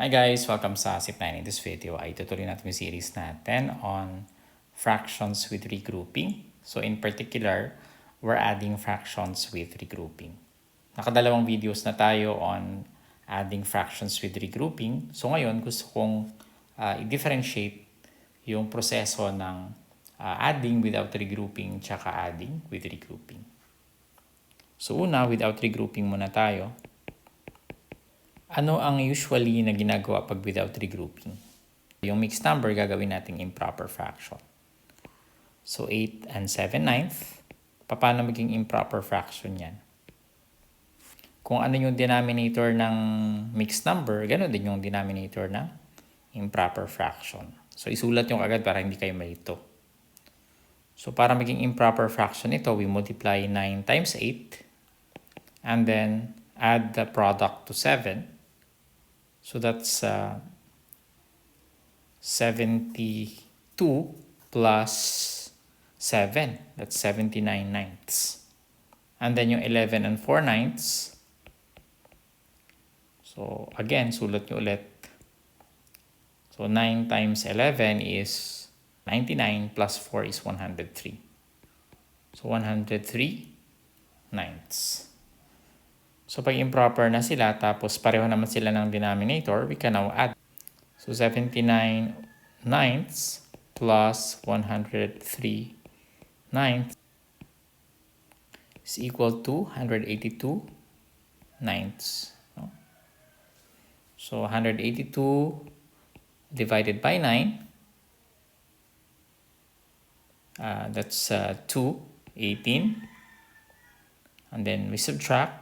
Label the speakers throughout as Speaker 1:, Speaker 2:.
Speaker 1: Hi guys! Welcome sa SIP9. In this video ay tutuloy natin yung series natin on fractions with regrouping. So in particular, we're adding fractions with regrouping. Nakadalawang videos na tayo on adding fractions with regrouping. So ngayon gusto kong i-differentiate yung proseso ng adding without regrouping tsaka adding with regrouping. So una, without regrouping muna tayo. Ano ang usually na ginagawa pag without regrouping? Yung mixed number gagawin nating improper fraction. So 8 and 7/9. Paano maging improper fraction yan? Kung ano yung denominator ng mixed number, gano'n din yung denominator ng improper fraction. So isulat yung agad para hindi kayo malito. So para maging improper fraction ito, we multiply 9 times 8 and then add the product to 7. So that's 72 plus 7. That's 79/9. And then yung 11 and 4/9. So again, sulat nyo ulit. So 9 times 11 is 99 plus 4 is 103. So 103/9. So pag improper na sila, tapos pareho naman sila ng denominator, we can now add. So 79/9 plus 103/9 is equal to 182/9. No? So 182 divided by 9, that's 2, 18. And then we subtract.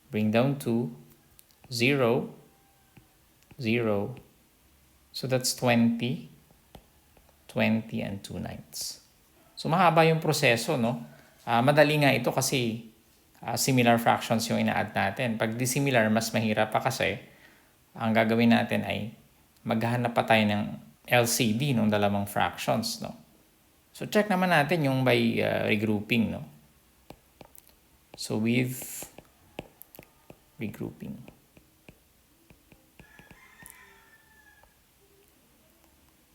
Speaker 1: Bring down to 0, 0. So that's 20, 20 and 2/9. So mahaba yung proseso, no? Madali nga ito kasi similar fractions yung ina-add natin. Pag dissimilar, mas mahirap pa kasi ang gagawin natin ay maghahanap pa tayo ng LCD ng dalawang fractions, no? So check naman natin yung by regrouping, no? So with regrouping.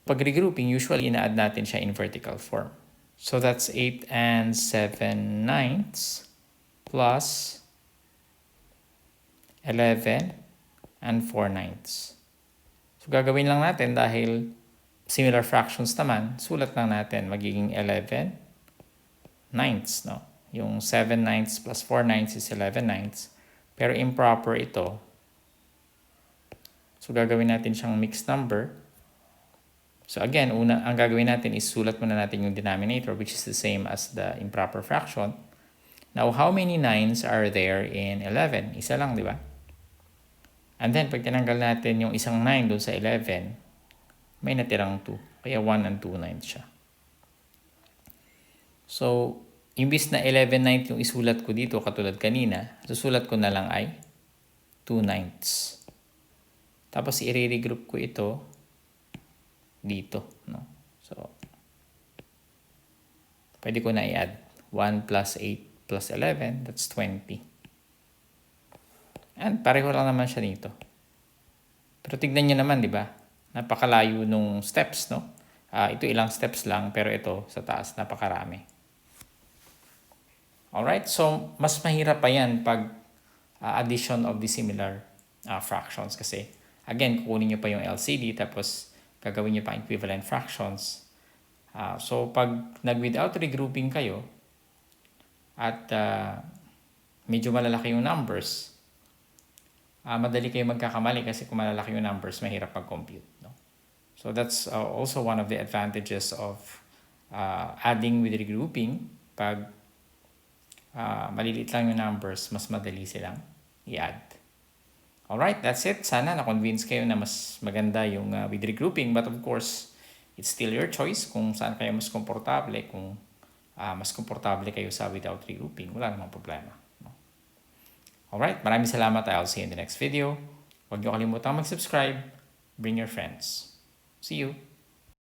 Speaker 1: Pag regrouping, usually ina-add natin siya in vertical form. So that's 8 and 7/9 plus 11 and 4/9. So gagawin lang natin dahil similar fractions naman, sulat lang natin magiging 11/9, no? Yung 7/9 plus 4/9 is 11/9. Pero improper ito. So gagawin natin siyang mixed number. So again, una ang gagawin natin is sulat muna natin yung denominator, which is the same as the improper fraction. Now, how many 9s are there in 11? Isa lang, di ba? And then, pag tinanggal natin yung isang 9 doon sa 11, may natirang 2. Kaya 1 and 2/9 siya. So, imbis na 11/9 yung isulat ko dito katulad kanina, susulat ko na lang ay 2/9. Tapos i-regroup ko ito dito, no? So pwede ko na i-add 1 plus 8 plus 11, that's 20. And pareho lang naman siya dito. Pero tignan niyo naman, di ba? Napakalayo nung steps, no? Ito ilang steps lang, pero ito sa taas napakarami. Alright, so mas mahirap pa yan pag addition of the similar fractions kasi again, kukunin nyo pa yung LCD tapos gagawin nyo pa equivalent fractions. So pag nag-without regrouping kayo at medyo malalaki yung numbers, madali kayo magkakamali kasi kung malalaki yung numbers, mahirap mag-compute. No? So that's also one of the advantages of adding with regrouping. Pag maliliit lang yung numbers, mas madali silang i-add. Alright, that's it. Sana na-convince kayo na mas maganda yung with regrouping. But of course, it's still your choice kung saan kayo mas komportable. Kung mas komportable kayo sa without regrouping, wala namang problema. No? Alright, maraming salamat. I'll see you in the next video. Huwag niyo kalimutang mag-subscribe. Bring your friends. See you!